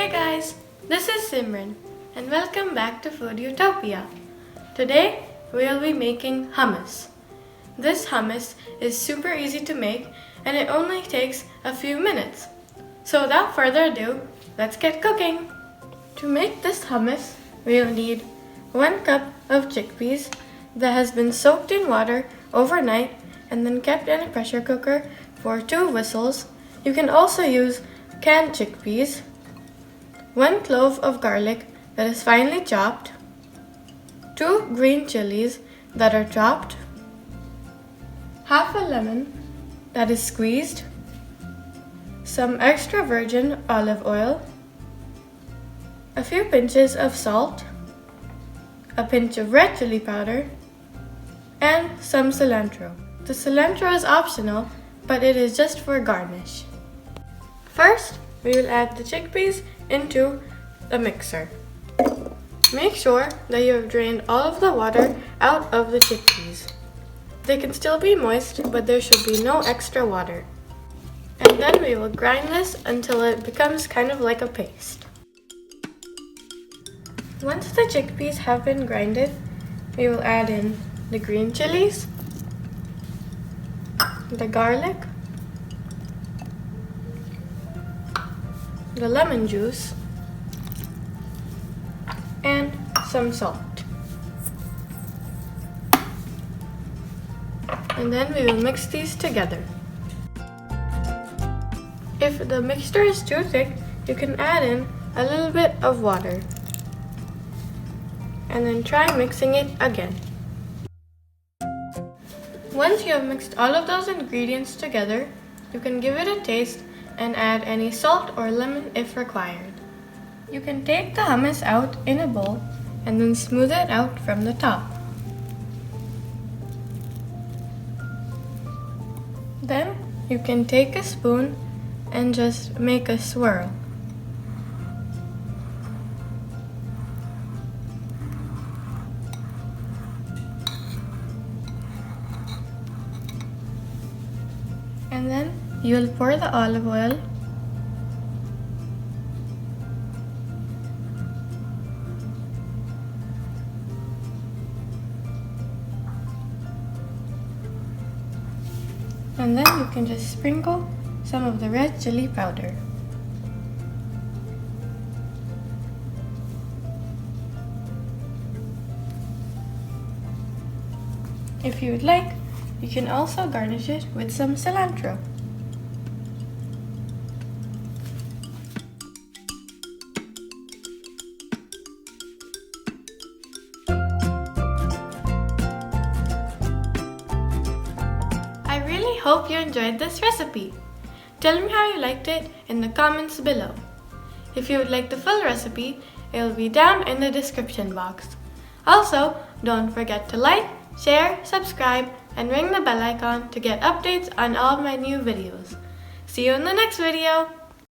Hey guys, this is Simran and welcome back to Food Utopia. Today we will be making hummus. This hummus is super easy to make and it only takes a few minutes. So without further ado, let's get cooking. To make this hummus, we will need 1 cup of chickpeas that has been soaked in water overnight and then kept in a pressure cooker for 2 whistles. You can also use canned chickpeas, 1 clove of garlic that is finely chopped, 2 green chilies that are chopped, half a lemon that is squeezed, some extra virgin olive oil, a few pinches of salt, a pinch of red chili powder, and some cilantro. The cilantro is optional, but it is just for garnish. First, we will add the chickpeas into a mixer. Make sure that you have drained all of the water out of the chickpeas. They can still be moist, but there should be no extra water. And then we will grind this until it becomes kind of like a paste. Once the chickpeas have been grinded, we will add in the green chilies, the garlic, the lemon juice, and some salt. And then we will mix these together. If the mixture is too thick, you can add in a little bit of water. And then try mixing it again. Once you have mixed all of those ingredients together, you can give it a taste and add any salt or lemon if required. You can take the hummus out in a bowl and then smooth it out from the top. Then you can take a spoon and just make a swirl. And then you'll pour the olive oil, and then you can just sprinkle some of the red chili powder. If you would like, you can also garnish it with some cilantro. I really hope you enjoyed this recipe. Tell me how you liked it in the comments below. If you would like the full recipe, it will be down in the description box. Also, don't forget to like, share, subscribe, and ring the bell icon to get updates on all of my new videos. See you in the next video!